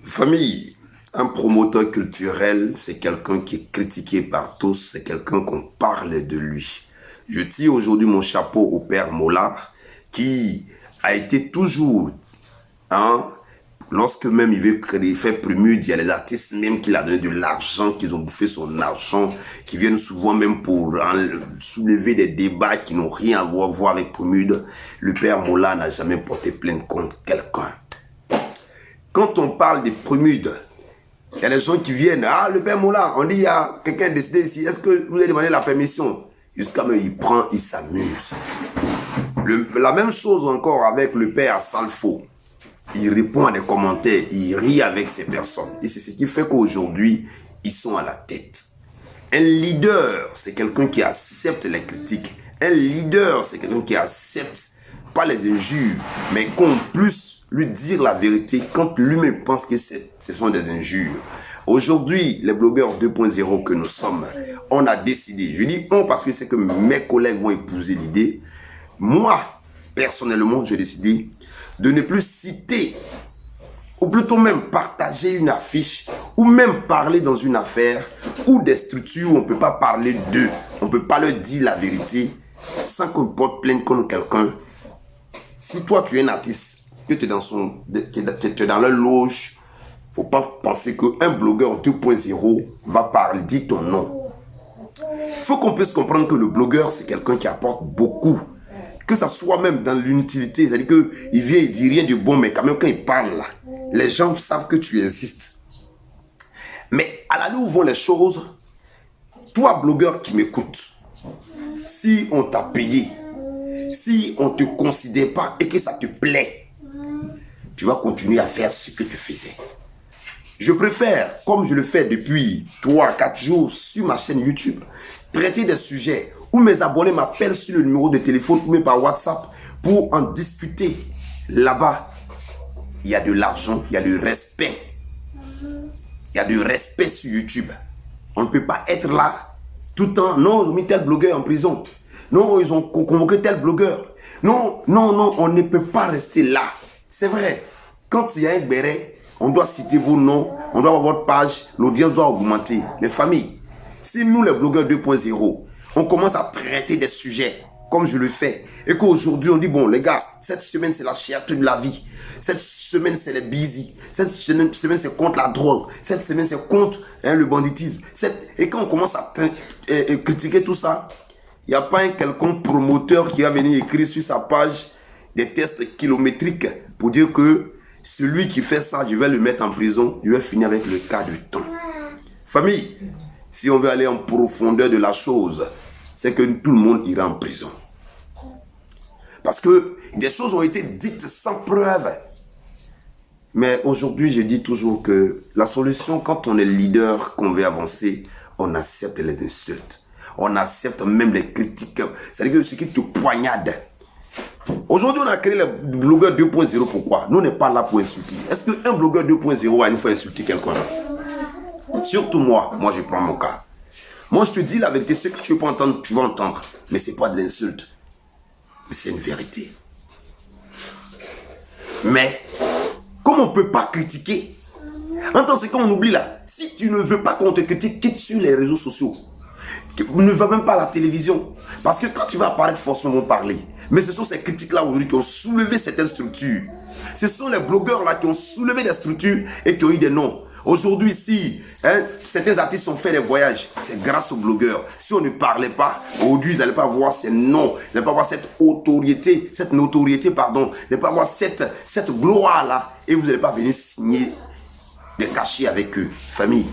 Famille, un promoteur culturel, c'est quelqu'un qui est critiqué par tous, c'est quelqu'un qu'on parle de lui. Je tire aujourd'hui mon chapeau au père Mollard, qui a été toujours, lorsque même il veut créer, faire Prémude, il y a les artistes même qui l'ont donné de l'argent, qui ont bouffé son argent, qui viennent souvent même pour soulever des débats qui n'ont rien à voir avec Prémude. Le père Mollard n'a jamais porté plainte contre quelqu'un. Quand on parle des Prémudes, il y a des gens qui viennent, le père Mollard, on dit, il y a quelqu'un décédé ici, est-ce que vous avez demandé la permission? Jusqu'à même, il prend, il s'amuse. La même chose encore avec le père Salfo. Il répond à des commentaires, il rit avec ces personnes. Et c'est ce qui fait qu'aujourd'hui, ils sont à la tête. Un leader, c'est quelqu'un qui accepte les critiques. Un leader, c'est quelqu'un qui accepte pas les injures, mais qu'on puisse lui dire la vérité quand lui-même pense que ce sont des injures. Aujourd'hui, les blogueurs 2.0 que nous sommes, on a décidé, je dis on parce que c'est que mes collègues vont épouser l'idée. Moi, personnellement, j'ai décidé de ne plus citer, ou plutôt même partager une affiche, ou même parler dans une affaire, ou des structures où on ne peut pas parler d'eux, on ne peut pas leur dire la vérité, sans qu'on porte plainte contre quelqu'un. Si toi tu es un artiste, que tu es dans leur loge, il ne faut pas penser qu'un blogueur 2.0 va parler, dire ton nom. Il faut qu'on puisse comprendre que le blogueur, c'est quelqu'un qui apporte beaucoup. Que ça soit même dans l'inutilité, c'est-à-dire qu'il vient, il dit rien de bon, mais quand même quand il parle là, les gens savent que tu existes. Mais à la où vont les choses, toi blogueur qui m'écoutes, si on t'a payé, si on ne te considère pas et que ça te plaît, tu vas continuer à faire ce que tu faisais. Je préfère, comme je le fais depuis 3-4 jours sur ma chaîne YouTube, traiter des sujets où mes abonnés m'appellent sur le numéro de téléphone ou même par WhatsApp pour en discuter. Là-bas, il y a de l'argent, il y a du respect. Il y a du respect sur YouTube. On ne peut pas être là tout le temps. Non, ils ont mis tel blogueur en prison. Non, ils ont convoqué tel blogueur. Non, on ne peut pas rester là. C'est vrai. Quand il y a un béret, on doit citer vos noms, on doit avoir votre page, l'audience doit augmenter. Mais famille, si nous les blogueurs 2.0, on commence à traiter des sujets comme je le fais, et qu'aujourd'hui on dit, bon les gars, cette semaine c'est la cherté de la vie, cette semaine c'est les busy, cette semaine c'est contre la drogue, cette semaine c'est contre le banditisme, et quand on commence à critiquer tout ça, il n'y a pas un quelconque promoteur qui va venir écrire sur sa page des tests kilométriques pour dire que celui qui fait ça, je vais le mettre en prison, je vais finir avec le cas du temps. Famille, si on veut aller en profondeur de la chose, c'est que tout le monde ira en prison. Parce que des choses ont été dites sans preuve. Mais aujourd'hui, je dis toujours que la solution, quand on est leader, qu'on veut avancer, on accepte les insultes. On accepte même les critiques. C'est-à-dire que ce qui te poignade. Aujourd'hui, on a créé le blogueur 2.0. Pourquoi? Nous, on n'est pas là pour insulter. Est-ce qu'un blogueur 2.0 a une fois insulté quelqu'un? Surtout moi je prends mon cas. Moi, je te dis la vérité. Ce que tu veux pas entendre, tu vas entendre. Mais ce n'est pas de l'insulte. Mais c'est une vérité. Mais, comme on ne peut pas critiquer, entends ce qu'on oublie là. Si tu ne veux pas qu'on te critique, quitte sur les réseaux sociaux. Ne va même pas à la télévision. Parce que quand tu vas apparaître, forcément, on va parler. Mais ce sont ces critiques-là aujourd'hui qui ont soulevé certaines structures. Ce sont les blogueurs-là qui ont soulevé des structures et qui ont eu des noms. Aujourd'hui, si certains artistes ont fait des voyages, c'est grâce aux blogueurs. Si on ne parlait pas, aujourd'hui, vous n'allez pas voir ces noms, vous n'allez pas voir cette notoriété, vous n'allez pas voir cette gloire-là, et vous n'allez pas venir signer des cachets avec eux. Famille,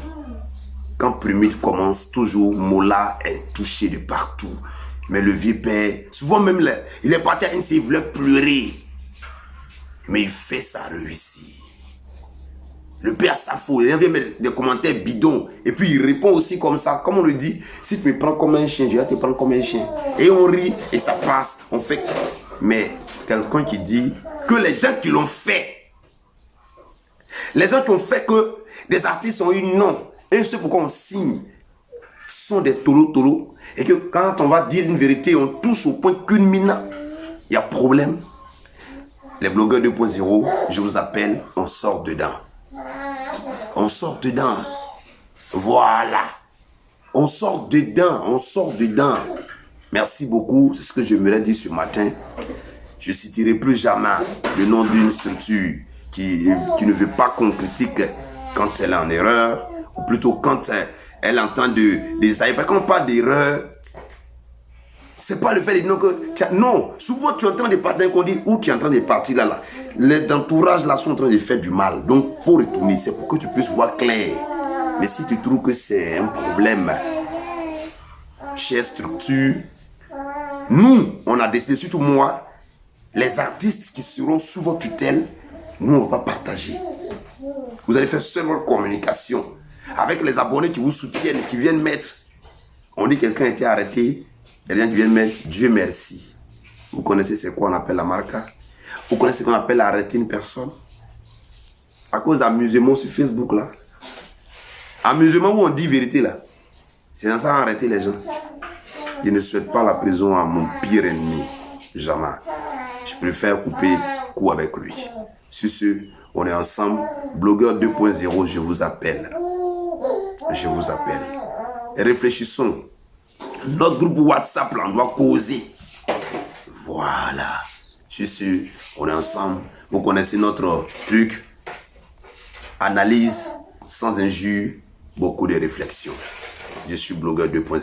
quand Prémude commence, toujours Mollard est touché de partout. Mais le vieux père, souvent même, il est parti à une série, il voulait pleurer. Mais il fait ça réussir. Le père Salfo, il vient mettre des commentaires bidons. Et puis il répond aussi comme ça. Comme on le dit, si tu me prends comme un chien, je vais te prendre comme un chien. Et on rit et ça passe. On fait. Mais quelqu'un qui dit que les gens qui l'ont fait, les gens qui ont fait que des artistes ont eu non. Et c'est pourquoi on signe. Sont des taureaux. Et que quand on va dire une vérité, on touche au point culminant. Il y a problème. Les blogueurs 2.0, je vous appelle, on sort dedans. On sort dedans. Voilà. On sort dedans, on sort dedans. Merci beaucoup, c'est ce que j'aimerais dire ce matin. Je ne citerai plus jamais le nom d'une structure qui ne veut pas qu'on critique quand elle est en erreur, ou plutôt quand elle est en train de désailler. Parce qu'on parle d'erreur, c'est pas le fait de dire que... Non, souvent tu es en train de partir, qu'on dit où tu es en train de partir là. Les entourages là sont en train de faire du mal. Donc, il faut retourner, c'est pour que tu puisses voir clair. Mais si tu trouves que c'est un problème, chère structure, nous, on a décidé, surtout moi, les artistes qui seront sous votre tutelle, nous, on ne va pas partager. Vous allez faire seule votre communication avec les abonnés qui vous soutiennent, qui viennent mettre. On dit que quelqu'un a été arrêté, il y a des gens qui viennent mettre Dieu merci. Vous connaissez c'est quoi on appelle la marca? Vous connaissez ce qu'on appelle arrêter une personne? À cause d'amusement sur Facebook là. Amusement où on dit vérité là. C'est dans ça arrêter les gens. Je ne souhaite pas la prison à mon pire ennemi. Jamais. Je préfère couper coup avec lui. Sur ce, on est ensemble. Blogueur 2.0, je vous appelle. Je vous appelle. Et réfléchissons. Notre groupe WhatsApp, là, on doit causer. Voilà. Sur ce, on est ensemble. Vous connaissez notre truc. Analyse sans injure, beaucoup de réflexion. Je suis blogueur 2.0.